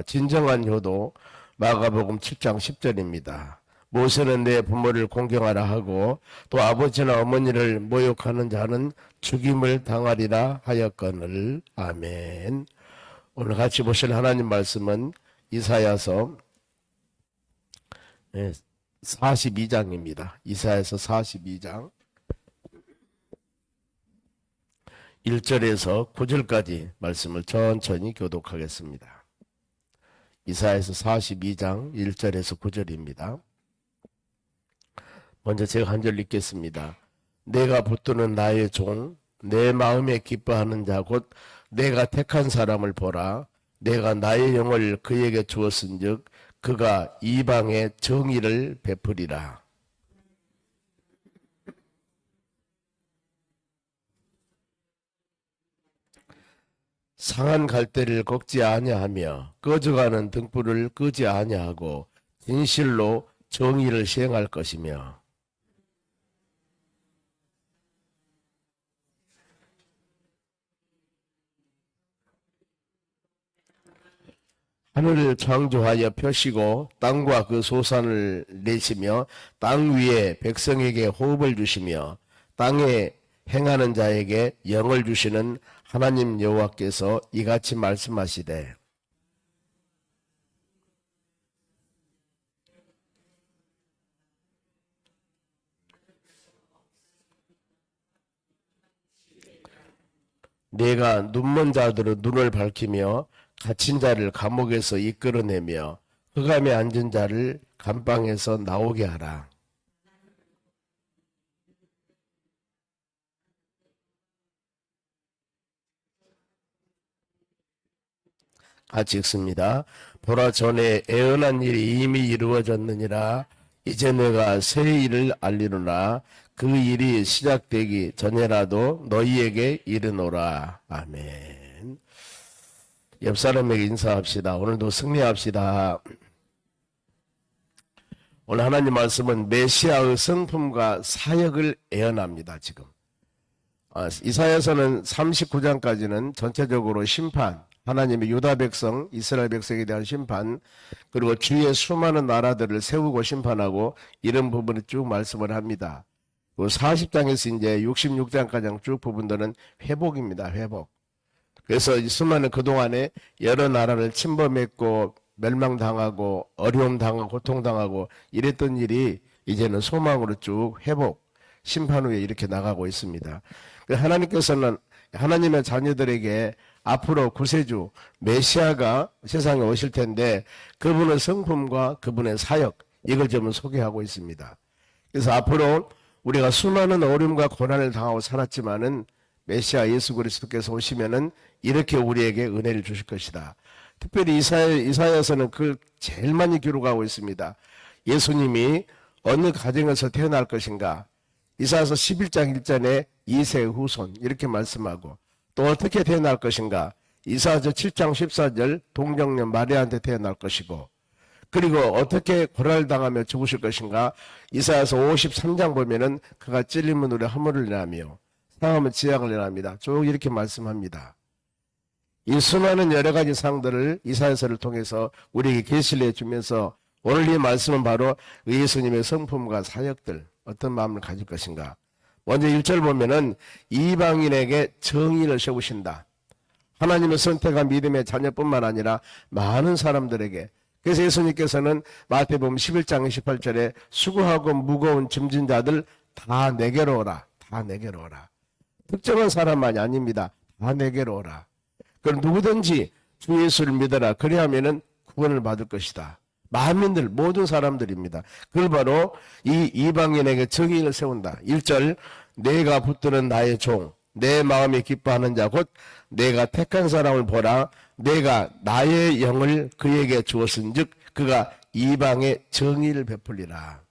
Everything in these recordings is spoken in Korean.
진정한 효도 마가복음 7장 10절입니다. 모세는 내 부모를 공경하라 하고 또 아버지나 어머니를 모욕하는 자는 죽임을 당하리라 하였거늘. 아멘. 오늘 같이 보실 하나님 말씀은 이사야서 42장입니다. 이사야서 42장 1절에서 9절까지 말씀을 천천히 교독하겠습니다. 이사야서 42장 1절에서 9절입니다. 먼저 제가 한 절 읽겠습니다. 내가 붙드는 나의 종, 내 마음에 기뻐하는 자 곧 내가 택한 사람을 보라. 내가 나의 영을 그에게 주었은즉 그가 이방에 정의를 베푸리라. 상한 갈대를 꺾지 아니하며 꺼져가는 등불을 끄지 아니하고 진실로 정의를 시행할 것이며 하늘을 창조하여 펴시고 땅과 그 소산을 내시며 땅 위에 백성에게 호흡을 주시며 땅에 행하는 자에게 영을 주시는 하나님 여호와께서 이같이 말씀하시되 내가 눈먼 자들의 눈을 밝히며 갇힌 자를 감옥에서 이끌어내며 흑암에 앉은 자를 감방에서 나오게 하라. 같이 읽습니다. 보라 전에 애언한 일이 이미 이루어졌느니라. 이제 내가 새 일을 알리노라. 그 일이 시작되기 전에라도 너희에게 이르노라. 아멘. 옆 사람에게 인사합시다. 오늘도 승리합시다. 오늘 하나님 말씀은 메시아의 성품과 사역을 예언합니다. 지금 이사야서는 39장까지는 전체적으로 심판, 하나님의 유다 백성, 이스라엘 백성에 대한 심판, 그리고 주위의 수많은 나라들을 세우고 심판하고 이런 부분을 쭉 말씀을 합니다. 40장에서 이제 66장까지 쭉 부분들은 회복입니다. 회복. 그래서 수많은 그동안에 여러 나라를 침범했고 멸망당하고 어려움당하고 고통당하고 이랬던 일이 이제는 소망으로 쭉 회복, 심판 후에 이렇게 나가고 있습니다. 하나님께서는 하나님의 자녀들에게 앞으로 구세주 메시아가 세상에 오실 텐데 그분의 성품과 그분의 사역 이걸 좀 소개하고 있습니다. 그래서 앞으로 우리가 수많은 어려움과 고난을 당하고 살았지만은 메시아 예수 그리스도께서 오시면은 이렇게 우리에게 은혜를 주실 것이다. 특별히 이사야서는 그걸 제일 많이 기록하고 있습니다. 예수님이 어느 가정에서 태어날 것인가. 이사야서 11장 1절에 이세의 후손 이렇게 말씀하고 또 어떻게 태어날 것인가. 이사야서 7장 14절 동정녀 마리아한테 태어날 것이고 그리고 어떻게 고난을 당하며 죽으실 것인가. 이사야서 53장 보면은 그가 찔림은 우리 화물을 내라며 상하면 지약을 내랍니다. 쭉 이렇게 말씀합니다. 이 수많은 여러 가지 상들을 이사야서를 통해서 우리에게 계시를 해주면서 오늘 이 말씀은 바로 예수님의 성품과 사역들 어떤 마음을 가질 것인가. 먼저 1절 보면은 이방인에게 정의를 세우신다. 하나님의 선택한 믿음의 자녀뿐만 아니라 많은 사람들에게. 그래서 예수님께서는 마태복음 11장 28절에 수고하고 무거운 짐진 자들 다 내게로 오라. 다 내게로 오라. 특정한 사람만이 아닙니다. 다 내게로 오라. 그럼 누구든지 주 예수를 믿어라. 그래야면은 구원을 받을 것이다. 만민들 모든 사람들입니다. 그걸 바로 이 이방인에게 정의를 세운다. 1절 내가 붙드는 나의 종 내 마음에 기뻐하는 자 곧 내가 택한 사람을 보라. 내가 나의 영을 그에게 주었은즉 그가 이방에 정의를 베풀리라.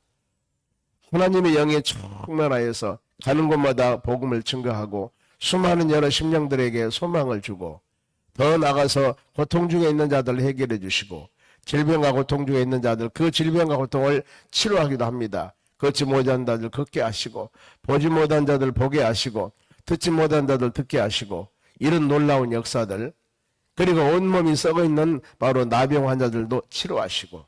하나님의 영에 충만하여서 가는 곳마다 복음을 증거하고 수많은 여러 심령들에게 소망을 주고 더 나아가서 고통 중에 있는 자들을 해결해 주시고 질병과 고통 중에 있는 자들 그 질병과 고통을 치료하기도 합니다. 걷지 못한 자들 걷게 하시고 보지 못한 자들 보게 하시고 듣지 못한 자들 듣게 하시고 이런 놀라운 역사들 그리고 온몸이 썩어 있는 바로 나병 환자들도 치료하시고,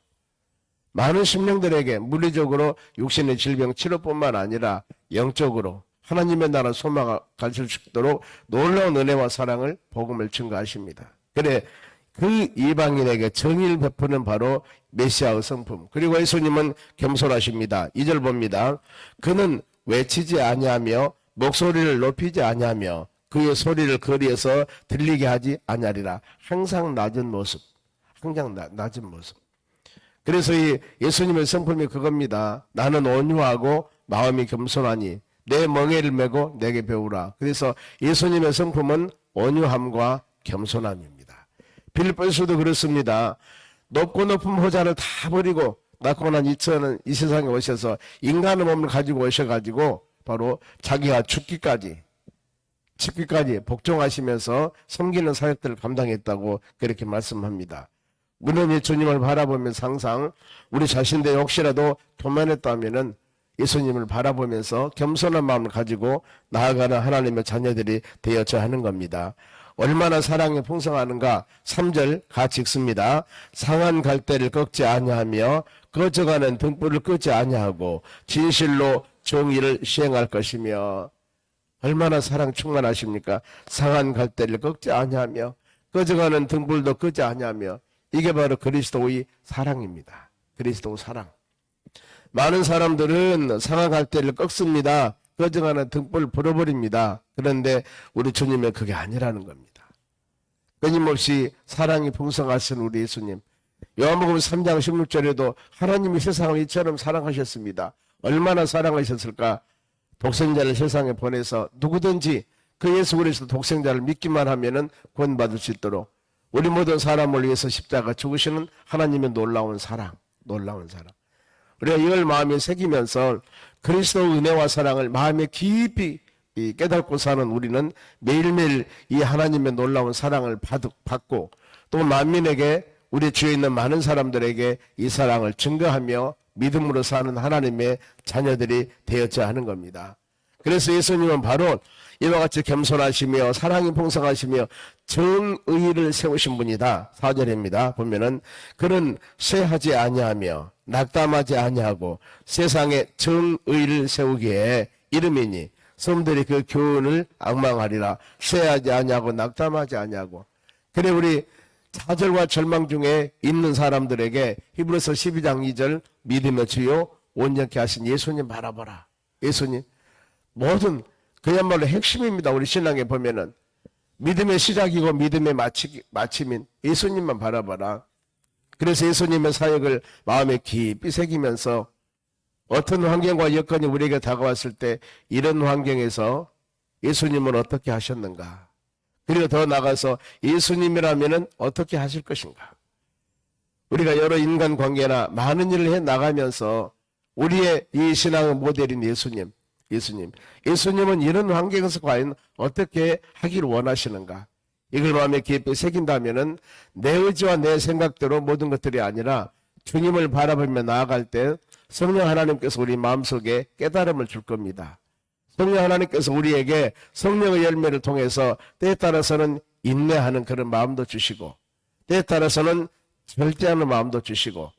많은 심령들에게 물리적으로 육신의 질병 치료뿐만 아니라 영적으로 하나님의 나라 소망을 가질 수 있도록 놀라운 은혜와 사랑을 복음을 증거하십니다. 그래 그 이방인에게 정의를 베푸는 바로 메시아의 성품. 그리고 예수님은 겸손하십니다. 2절 봅니다. 그는 외치지 아니하며 목소리를 높이지 아니하며 그의 소리를 거리에서 들리게 하지 아니하리라. 항상 낮은 모습. 항상 낮은 모습. 그래서 이 예수님의 성품이 그겁니다. 나는 온유하고 마음이 겸손하니 내 멍에를 메고 내게 배우라. 그래서 예수님의 성품은 온유함과 겸손함입니다. 빌립보에서도 그렇습니다. 높고 높은 호자를 다 버리고 낮고 난 이처는 이 세상에 오셔서 인간의 몸을 가지고 오셔가지고 바로 자기가 죽기까지 복종하시면서 섬기는 사역들을 감당했다고 그렇게 말씀합니다. 물론 예수님을 바라보면서 항상 우리 자신들이 혹시라도 교만했다면은 예수님을 바라보면서 겸손한 마음을 가지고 나아가는 하나님의 자녀들이 되어져야 하는 겁니다. 얼마나 사랑이 풍성하는가. 3절 같이 읽습니다. 상한 갈대를 꺾지 아니하며 꺼져가는 등불을 끄지 아니하고 진실로 정의를 시행할 것이며. 얼마나 사랑 충만하십니까? 상한 갈대를 꺾지 아니하며 꺼져가는 등불도 끄지 아니하며. 이게 바로 그리스도의 사랑입니다. 그리스도 사랑. 많은 사람들은 상한 갈대를 꺾습니다. 꺼져가는 등불을 불어버립니다. 그런데 우리 주님은 그게 아니라는 겁니다. 끊임없이 사랑이 풍성하신 우리 예수님. 요한복음 3장 16절에도 하나님이 세상을 이처럼 사랑하셨습니다. 얼마나 사랑하셨을까? 독생자를 세상에 보내서 누구든지 그 예수 그리스도 독생자를 믿기만 하면은 구원받을 수 있도록 우리 모든 사람을 위해서 십자가 죽으시는 하나님의 놀라운 사랑. 우리가 이걸 마음에 새기면서 그리스도의 은혜와 사랑을 마음에 깊이 깨닫고 사는 우리는 매일매일 이 하나님의 놀라운 사랑을 받고 또 만민에게 우리 주위에 있는 많은 사람들에게 이 사랑을 증거하며 믿음으로 사는 하나님의 자녀들이 되어져야 하는 겁니다. 그래서 예수님은 바로 이와 같이 겸손하시며 사랑이 풍성하시며 정의를 세우신 분이다. 4절입니다. 보면은 그는 쇠하지 아니하며 낙담하지 아니하고 세상에 정의를 세우기에 이름이니 성들이 그 교훈을 앙망하리라. 쇠하지 아니하고 낙담하지 아니하고. 그래 우리 좌절과 절망 중에 있는 사람들에게 히브리서 12장 2절 믿음의 주요 온전케 하신 예수님 바라보라. 예수님 모든 그야말로 핵심입니다. 우리 신앙에 보면은 믿음의 시작이고 믿음의 마침인 예수님만 바라봐라. 그래서 예수님의 사역을 마음에 깊이 새기면서 어떤 환경과 여건이 우리에게 다가왔을 때 이런 환경에서 예수님은 어떻게 하셨는가? 그리고 더 나아가서 예수님이라면 어떻게 하실 것인가? 우리가 여러 인간관계나 많은 일을 해 나가면서 우리의 이 신앙의 모델인 예수님은 이런 환경에서 과연 어떻게 하기를 원하시는가? 이걸 마음에 깊이 새긴다면은 내 의지와 내 생각대로 모든 것들이 아니라 주님을 바라보며 나아갈 때 성령 하나님께서 우리 마음속에 깨달음을 줄 겁니다. 성령 하나님께서 우리에게 성령의 열매를 통해서 때에 따라서는 인내하는 그런 마음도 주시고 때에 따라서는 절제하는 마음도 주시고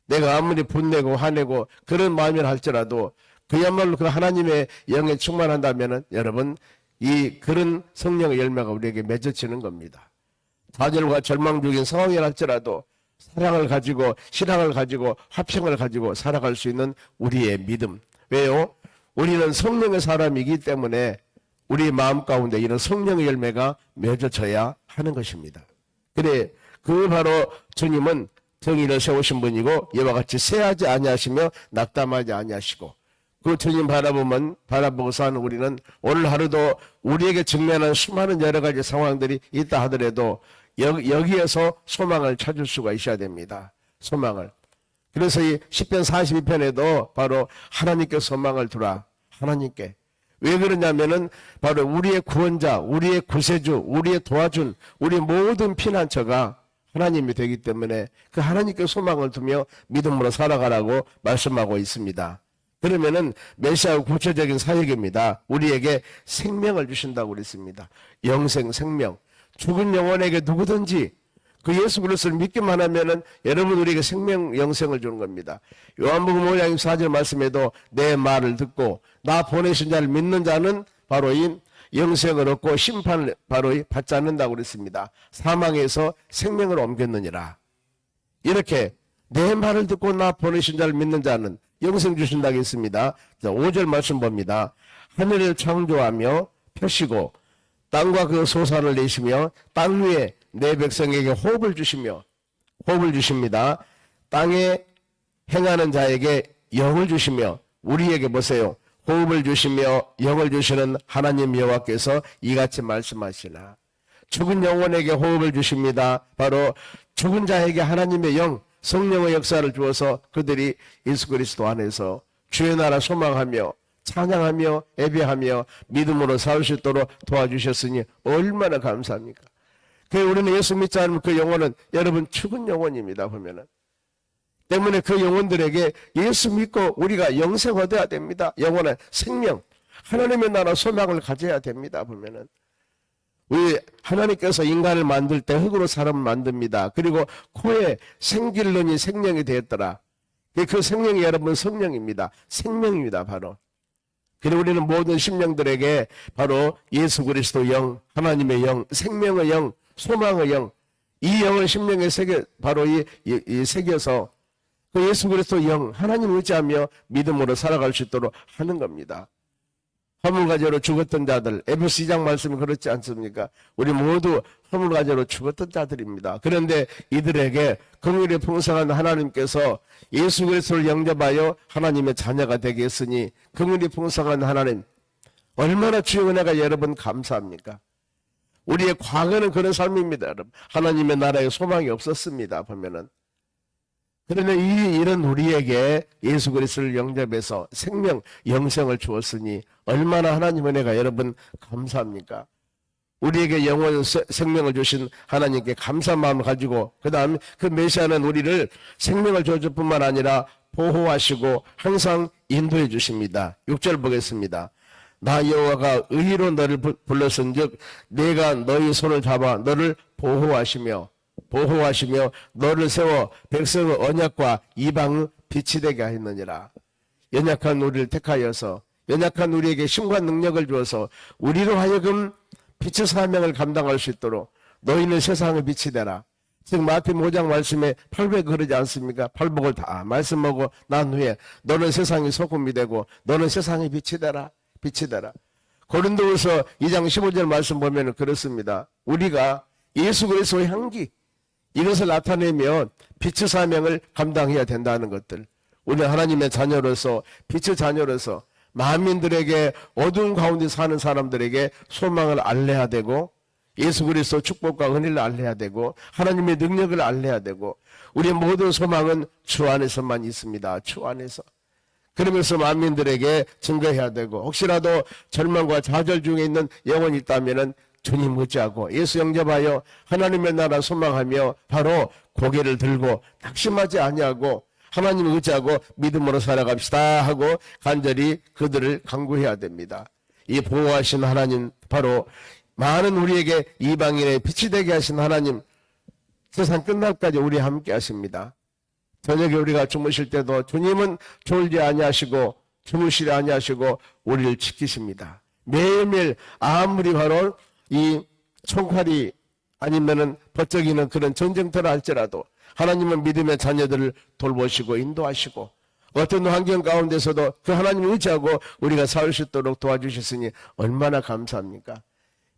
내가 아무리 분내고 화내고 그런 마음이라 할지라도 그야말로 그 하나님의 영에 충만한다면은 여러분 이 그런 성령의 열매가 우리에게 맺어지는 겁니다. 좌절과 절망 중인 상황이라 할지라도 사랑을 가지고 신앙을 가지고 화평을 가지고 살아갈 수 있는 우리의 믿음. 왜요? 우리는 성령의 사람이기 때문에 우리 마음 가운데 이런 성령의 열매가 맺어져야 하는 것입니다. 그래 그 바로 주님은 정의를 세우신 분이고 이와 같이 쇠하지 아니하시며 낙담하지 아니하시고 그 주님 바라보고 사는 우리는 오늘 하루도 우리에게 직면한 수많은 여러 가지 상황들이 있다 하더라도 여기에서 소망을 찾을 수가 있어야 됩니다. 소망을. 그래서 이 시편 42편에도 바로 하나님께 소망을 두라. 하나님께. 왜 그러냐면은 바로 우리의 구원자, 우리의 구세주, 우리의 도와준 우리 모든 피난처가 하나님이 되기 때문에 그 하나님께 소망을 두며 믿음으로 살아가라고 말씀하고 있습니다. 그러면은 메시아의 구체적인 사역입니다. 우리에게 생명을 주신다고 그랬습니다. 영생, 생명. 죽은 영혼에게 누구든지 그 예수 그리스도를 믿기만 하면은 여러분 우리에게 생명 영생을 주는 겁니다. 요한복음 5장 4절 말씀에도 내 말을 듣고 나 보내신 자를 믿는 자는 바로 이 영생을 얻고 심판을 바로 받지 않는다고 그랬습니다. 사망에서 생명을 옮겼느니라. 이렇게 내 말을 듣고 나 보내신 자를 믿는 자는 영생 주신다고 했습니다. 5절 말씀 봅니다. 하늘을 창조하며 펴시고 땅과 그 소산을 내시며 땅 위에 내 백성에게 호흡을 주시며 호흡을 주십니다. 땅에 행하는 자에게 영을 주시며 우리에게 보세요. 호흡을 주시며 영을 주시는 하나님 여호와께서 이같이 말씀하시나 죽은 영혼에게 호흡을 주십니다. 바로 죽은 자에게 하나님의 영 성령의 역사를 주어서 그들이 예수 그리스도 안에서 주의 나라 소망하며 찬양하며 예배하며 믿음으로 살 수 있도록 도와주셨으니 얼마나 감사합니까? 우리는 예수 믿지 않으면 그 영혼은 여러분 죽은 영혼입니다. 보면은 때문에 그 영혼들에게 예수 믿고 우리가 영생 얻어야 됩니다. 영혼의 생명 하나님의 나라 소망을 가져야 됩니다. 보면은 우리 하나님께서 인간을 만들 때 흙으로 사람을 만듭니다. 그리고 코에 생길론이 생명이 되었더라. 그 생명이 여러분 성령입니다. 생명입니다. 바로. 그리고 우리는 모든 심령들에게 바로 예수 그리스도 영, 하나님의 영, 생명의 영, 소망의 영, 이 영을 심령에 새겨 바로 이 새겨서 그 예수 그리스도 영, 하나님을 의지하며 믿음으로 살아갈 수 있도록 하는 겁니다. 허물가제로 죽었던 자들, 에베소 2장 말씀이 그렇지 않습니까? 우리 모두 허물가제로 죽었던 자들입니다. 그런데 이들에게 긍휼이 풍성한 하나님께서 예수 그리스도를 영접하여 하나님의 자녀가 되게 했으니 긍휼이 풍성한 하나님 얼마나 주의 은혜가 여러분 감사합니까? 우리의 과거는 그런 삶입니다. 여러분. 하나님의 나라에 소망이 없었습니다. 보면은. 그러나 이런 우리에게 예수 그리스도를 영접해서 생명, 영생을 주었으니 얼마나 하나님 은혜가 여러분 감사합니까? 우리에게 영원 생명을 주신 하나님께 감사한 마음을 가지고 그 다음 그 메시아는 우리를 생명을 주어줄 뿐만 아니라 보호하시고 항상 인도해 주십니다. 6절 보겠습니다. 나 여호와가 의로 너를 불렀은즉 내가 너희 손을 잡아 너를 보호하시며 너를 세워 백성의 언약과 이방의 빛이 되게 하였느니라. 연약한 우리를 택하여서 연약한 우리에게 힘과 능력을 주어서 우리로 하여금 빛의 사명을 감당할 수 있도록 너희는 세상의 빛이 되라. 즉 마태복음 5장 말씀에 팔복 그러지 않습니까? 팔복을 다 말씀하고 난 후에 너는 세상의 소금이 되고 너는 세상의 빛이 되라. 빛이 되라. 고린도후서 2장 15절 말씀 보면 그렇습니다. 우리가 예수 그리스도의 향기 이것을 나타내면 빛의 사명을 감당해야 된다는 것들. 우리 하나님의 자녀로서 빛의 자녀로서 만민들에게 어두운 가운데 사는 사람들에게 소망을 알려야 되고 예수 그리스도 축복과 은혜를 알려야 되고 하나님의 능력을 알려야 되고 우리의 모든 소망은 주 안에서만 있습니다. 주 안에서. 그러면서 만민들에게 증거해야 되고 혹시라도 절망과 좌절 중에 있는 영혼이 있다면은 주님 의지하고 예수 영접하여 하나님의 나라 소망하며 바로 고개를 들고 낙심하지 아니하고 하나님을 의지하고 믿음으로 살아갑시다 하고 간절히 그들을 강구해야 됩니다. 이 보호하신 하나님 바로 많은 우리에게 이방인의 빛이 되게 하신 하나님 세상 끝날까지 우리 함께 하십니다. 저녁에 우리가 주무실 때도 주님은 졸지 아니하시고 주무시지 아니하시고 우리를 지키십니다. 매일매일 아무리 바로 이 총칼이 아니면은 버쩍이는 그런 전쟁터라 할지라도 하나님은 믿음의 자녀들을 돌보시고 인도하시고 어떤 환경 가운데서도 그 하나님을 의지하고 우리가 살 수 있도록 도와주셨으니 얼마나 감사합니까?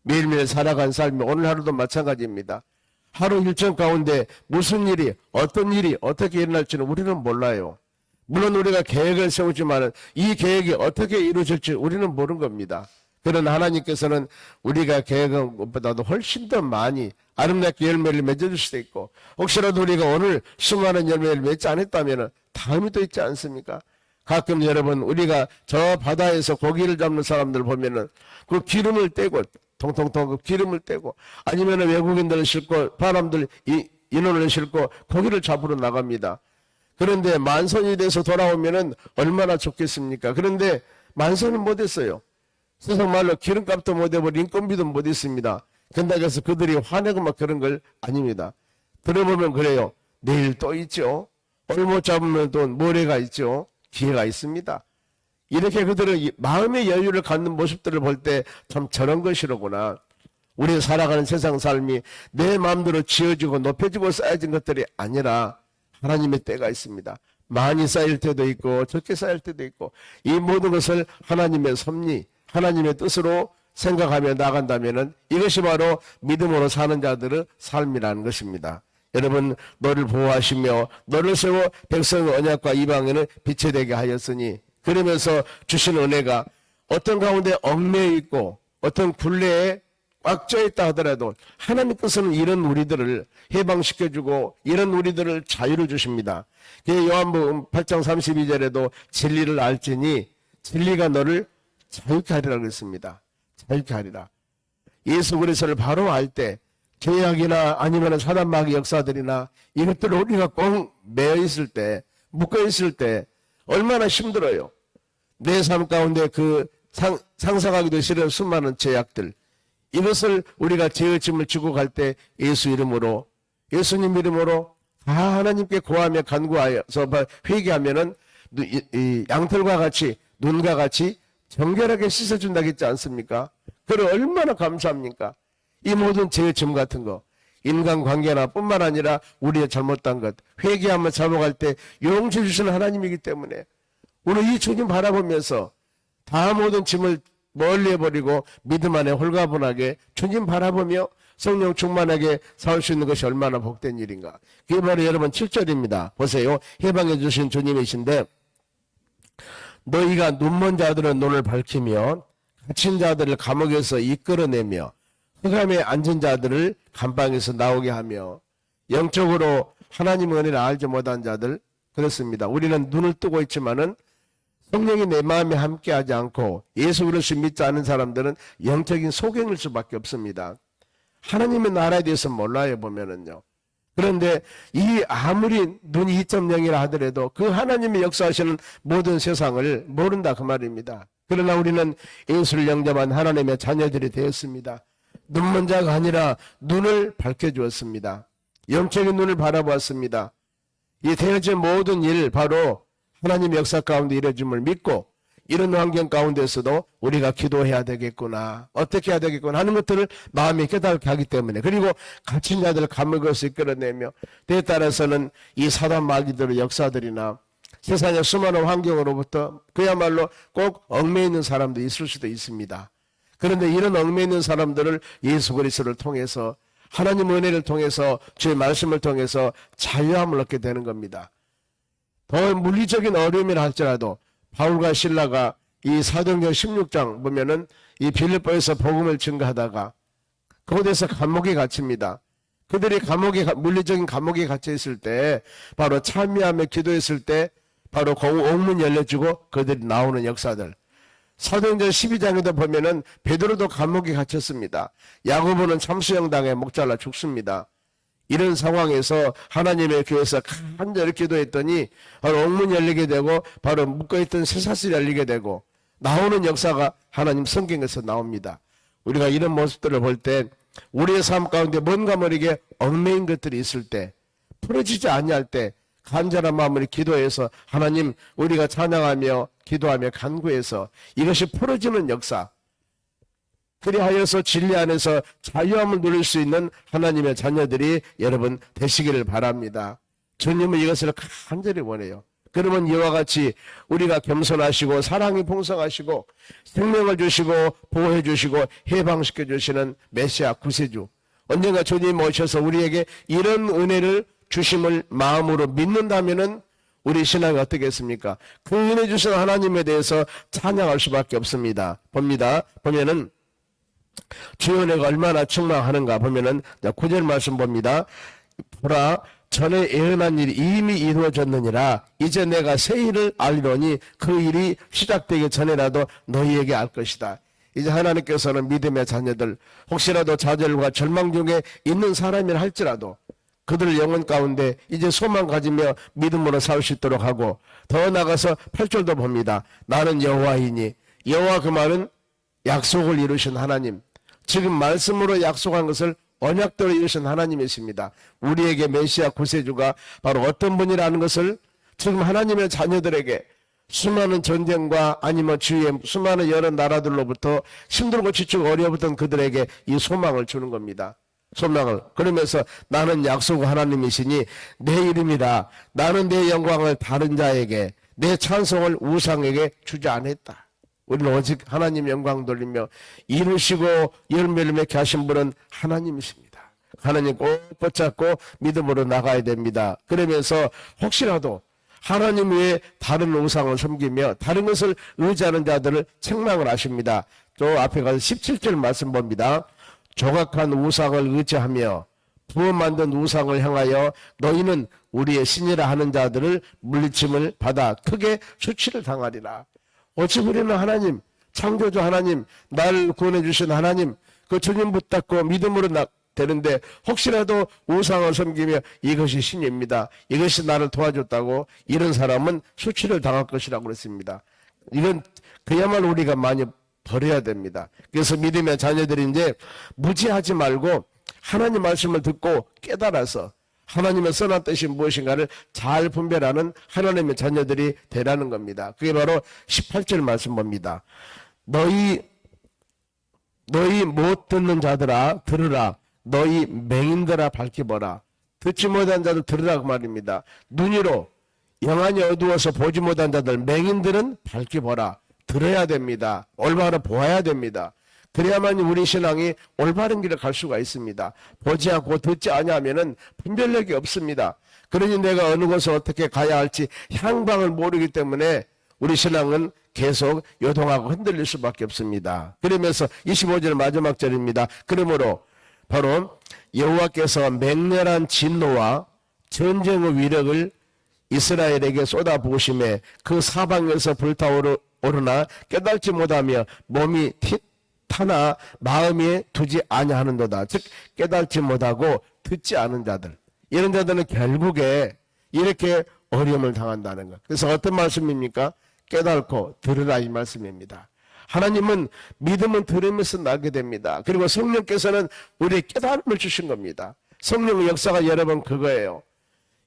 매일매일 살아간 삶이 오늘 하루도 마찬가지입니다. 하루 일정 가운데 무슨 일이 어떤 일이 어떻게 일어날지는 우리는 몰라요. 물론 우리가 계획을 세우지만 이 계획이 어떻게 이루어질지 우리는 모르는 겁니다. 그러나 하나님께서는 우리가 계획한 것보다도 훨씬 더 많이 아름답게 열매를 맺어줄 수도 있고 혹시라도 우리가 오늘 수많은 열매를 맺지 않았다면 다음이 또 있지 않습니까? 가끔 여러분 우리가 저 바다에서 고기를 잡는 사람들 보면은 그 기름을 떼고 통통통 그 기름을 떼고 아니면 외국인들을 싣고 사람들 인원을 싣고 고기를 잡으러 나갑니다. 그런데 만선이 돼서 돌아오면은 얼마나 좋겠습니까? 그런데 만선은 못했어요. 세상 말로 기름값도 못해고 인건비도 못했습니다. 근데 그래서 그들이 화내고 막 그런 걸 아닙니다. 들어보면 그래요. 내일 또 있죠. 오늘 못 잡으면 또 모레가 있죠. 기회가 있습니다. 이렇게 그들은 마음의 여유를 갖는 모습들을 볼 때 참 저런 것이로구나. 우리 살아가는 세상 삶이 내 마음대로 지어지고 높여지고 쌓여진 것들이 아니라 하나님의 때가 있습니다. 많이 쌓일 때도 있고 적게 쌓일 때도 있고 이 모든 것을 하나님의 섭리, 하나님의 뜻으로 생각하며 나간다면 이것이 바로 믿음으로 사는 자들의 삶이라는 것입니다. 여러분, 너를 보호하시며 너를 세워 백성의 언약과 이방인을 빛이 되게 하였으니, 그러면서 주신 은혜가 어떤 가운데 얽매여 있고 어떤 굴레에 꽉 쪄 있다 하더라도 하나님 뜻은 이런 우리들을 해방시켜주고 이런 우리들을 자유를 주십니다. 요한복음 8장 32절에도 진리를 알지니 진리가 너를 자유케 하리라고 했습니다. 자유케 하리라. 예수 그리스도를 바로 알 때 죄악이나 아니면 사단 마귀 역사들이나 이것들을 우리가 꼭 매여 있을 때, 묶어 있을 때 얼마나 힘들어요. 내 삶 가운데 그 상상하기도 싫은 수많은 죄악들, 이것을 우리가 죄의 짐을 지고 갈 때 예수 이름으로, 예수님 이름으로 다 하나님께 고하며 간구하여서 회개하면은 이 양털과 같이 눈과 같이 정결하게 씻어준다겠지 않습니까? 그걸 얼마나 감사합니까? 이 모든 죄의 짐 같은 거, 인간관계나 뿐만 아니라 우리의 잘못한 것, 회개하며 잡아갈 때 용서 주시는 하나님이기 때문에 오늘 이 주님 바라보면서 다 모든 짐을 멀리 해버리고 믿음 안에 홀가분하게 주님 바라보며 성령 충만하게 살 수 있는 것이 얼마나 복된 일인가. 그게 바로 여러분 7절입니다. 보세요. 해방해 주신 주님이신데, 너희가 눈먼 자들은 눈을 밝히며 갇힌 자들을 감옥에서 이끌어내며 흑암에 앉은 자들을 감방에서 나오게 하며, 영적으로 하나님의 은혜를 알지 못한 자들, 그렇습니다. 우리는 눈을 뜨고 있지만은 성령이 내 마음에 함께하지 않고 예수 그리스도 믿지 않은 사람들은 영적인 소경일 수밖에 없습니다. 하나님의 나라에 대해서 몰라요, 보면은요. 그런데 이 아무리 눈이 2.0이라 하더라도 그 하나님의 역사하시는 모든 세상을 모른다 그 말입니다. 그러나 우리는 예수를 영접한 하나님의 자녀들이 되었습니다. 눈먼 자가 아니라 눈을 밝혀주었습니다. 영적인 눈을 바라보았습니다. 이 되어진 모든 일, 바로 하나님의 역사 가운데 이루어짐을 믿고 이런 환경 가운데서도 우리가 기도해야 되겠구나, 어떻게 해야 되겠구나 하는 것들을 마음에 깨닫게 하기 때문에, 그리고 갇힌 자들을 감옥에서 이끌어내며 때에 따라서는 이 사단 마귀들의 역사들이나 세상의 수많은 환경으로부터 그야말로 꼭 얽매여 있는 사람도 있을 수도 있습니다. 그런데 이런 얽매여 있는 사람들을 예수 그리스도를 통해서, 하나님 은혜를 통해서, 주의 말씀을 통해서 자유함을 얻게 되는 겁니다. 더 물리적인 어려움이라 할지라도 바울과 실라가 이 사도행전 16장 보면은 이 빌립보에서 복음을 증거하다가 그곳에서 감옥에 갇힙니다. 그들이 물리적인 감옥에 갇혀 있을 때, 바로 참여하며 기도했을 때 바로 옥문 열려주고 그들이 나오는 역사들. 사도행전 12장에도 보면은 베드로도 감옥에 갇혔습니다. 야고보는 참수형당에 목잘라 죽습니다. 이런 상황에서 하나님의 교회에서 간절히 기도했더니 바로 옥문 열리게 되고 바로 묶어있던 쇠사슬이 열리게 되고 나오는 역사가 하나님 성경에서 나옵니다. 우리가 이런 모습들을 볼 때 우리의 삶 가운데 뭔가 모르게 얽매인 것들이 있을 때, 풀어지지 아니할 때 간절한 마음으로 기도해서 하나님, 우리가 찬양하며 기도하며 간구해서 이것이 풀어지는 역사, 그리하여서 진리 안에서 자유함을 누릴 수 있는 하나님의 자녀들이 여러분 되시기를 바랍니다. 주님은 이것을 간절히 원해요. 그러면 이와 같이 우리가 겸손하시고 사랑이 풍성하시고 생명을 주시고 보호해 주시고 해방시켜 주시는 메시아 구세주, 언젠가 주님 오셔서 우리에게 이런 은혜를 주심을 마음으로 믿는다면은 우리 신앙이 어떻겠습니까? 그 은혜 주신 하나님에 대해서 찬양할 수밖에 없습니다. 보면은 주의 은혜가 얼마나 충만하는가 보면은 9절 말씀 봅니다. 보라, 전에 예언한 일이 이미 이루어졌느니라. 이제 내가 새 일을 알리노니 그 일이 시작되기 전에라도 너희에게 알 것이다. 이제 하나님께서는 믿음의 자녀들, 혹시라도 좌절과 절망 중에 있는 사람이라 할지라도 그들 영혼 가운데 이제 소망 가지며 믿음으로 살 수 있도록 하고, 더 나아가서 8절도 봅니다. 나는 여호와이니, 여호와 그 말은 약속을 이루신 하나님, 지금 말씀으로 약속한 것을 언약대로 이루신 하나님이십니다. 우리에게 메시아 구세주가 바로 어떤 분이라는 것을 지금 하나님의 자녀들에게 수많은 전쟁과 아니면 주위의 수많은 여러 나라들로부터 힘들고 지치고 어려웠던 그들에게 이 소망을 주는 겁니다. 소망을. 그러면서 나는 약속 하나님이시니 내 이름이라 나는 내 영광을 다른 자에게 내 찬송을 우상에게 주지 않았다. 우리는 오직 하나님 영광 돌리며 이루시고 열매를 맺게 하신 분은 하나님이십니다. 하나님 꼭 붙잡고 믿음으로 나가야 됩니다. 그러면서 혹시라도 하나님 외에 다른 우상을 섬기며 다른 것을 의지하는 자들을 책망을 하십니다. 저 앞에 가서 17절 말씀 봅니다. 조각한 우상을 의지하며 부어 만든 우상을 향하여 너희는 우리의 신이라 하는 자들을 물리침을 받아 크게 수치를 당하리라. 어찌 우리는 하나님, 창조주 하나님, 나를 구원해 주신 하나님, 그 주님 붙잡고 믿음으로 되는데 혹시라도 우상을 섬기며 이것이 신입니다. 이것이 나를 도와줬다고 이런 사람은 수치를 당할 것이라고 그랬습니다. 이건 그야말로 우리가 많이 버려야 됩니다. 그래서 믿음의 자녀들이 이제 무지하지 말고 하나님 말씀을 듣고 깨달아서 하나님의 선한 뜻이 무엇인가를 잘 분별하는 하나님의 자녀들이 되라는 겁니다. 그게 바로 18절 말씀 봅니다. 너희 못 듣는 자들아 들으라. 너희 맹인들아 밝히 보라. 듣지 못한 자들 들으라 그 말입니다. 눈으로 영안이 어두워서 보지 못한 자들 맹인들은 밝히 보라. 들어야 됩니다. 올바로 보아야 됩니다. 그래야만 우리 신앙이 올바른 길을 갈 수가 있습니다. 보지 않고 듣지 않으면은 분별력이 없습니다. 그러니 내가 어느 곳을 어떻게 가야 할지 향방을 모르기 때문에 우리 신앙은 계속 요동하고 흔들릴 수밖에 없습니다. 그러면서 25절 마지막 절입니다. 그러므로 바로 여호와께서 맹렬한 진노와 전쟁의 위력을 이스라엘에게 쏟아부으심에 그 사방에서 불타오르나 깨닫지 못하며 몸이 타나 마음에 두지 아니하는도다. 즉 깨닫지 못하고 듣지 않은 자들, 이런 자들은 결국에 이렇게 어려움을 당한다는 것. 그래서 어떤 말씀입니까? 깨닫고 들으라 이 말씀입니다. 하나님은 믿음은 들으면서 나게 됩니다. 그리고 성령께서는 우리의 깨달음을 주신 겁니다. 성령의 역사가 여러분 그거예요.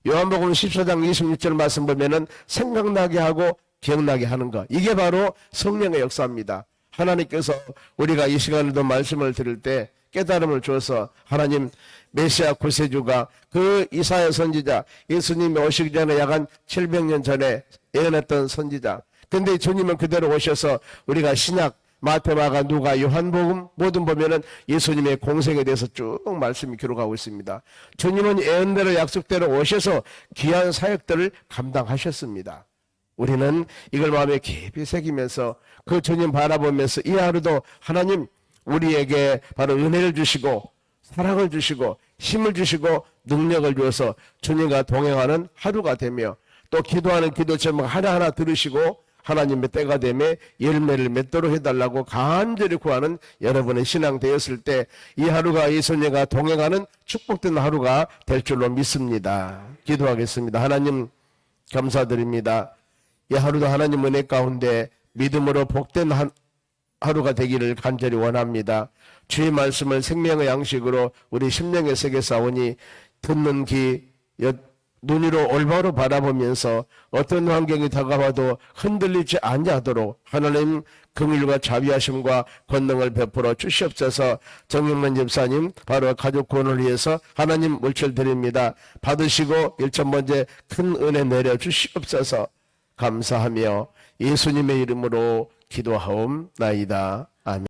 요한복음 14장 26절 말씀 보면은 생각나게 하고 기억나게 하는 것. 이게 바로 성령의 역사입니다. 하나님께서 우리가 이 시간에도 말씀을 들을 때 깨달음을 주어서 하나님 메시아 구세주가 그 이사야 선지자 예수님이 오시기 전에 약 한 700년 전에 예언했던 선지자. 근데 주님은 그대로 오셔서 우리가 신약 마태, 마가, 누가, 요한복음 모든 보면은 예수님의 공생에 대해서 쭉 말씀이 기록하고 있습니다. 주님은 예언대로 약속대로 오셔서 귀한 사역들을 감당하셨습니다. 우리는 이걸 마음에 깊이 새기면서 그 주님 바라보면서 이 하루도 하나님 우리에게 바로 은혜를 주시고 사랑을 주시고 힘을 주시고 능력을 주어서 주님과 동행하는 하루가 되며 또 기도하는 기도 제목 하나하나 들으시고 하나님의 때가 되며 열매를 맺도록 해달라고 간절히 구하는 여러분의 신앙 되었을 때 이 하루가 예수님과 동행하는 축복된 하루가 될 줄로 믿습니다. 기도하겠습니다. 하나님 감사드립니다. 이 하루도 하나님 은혜 가운데 믿음으로 복된 하루가 되기를 간절히 원합니다. 주의 말씀을 생명의 양식으로 우리 심령의 세계 싸우니 듣는 귀 눈으로 올바로 바라보면서 어떤 환경이 다가와도 흔들리지 않도록 하나님 긍휼과 자비하심과 권능을 베풀어 주시옵소서. 정영만 집사님 바로 가족 구원을 위해서 하나님 물질 드립니다. 받으시고 1,000번째 큰 은혜 내려 주시옵소서. 감사하며 예수님의 이름으로 기도하옵나이다.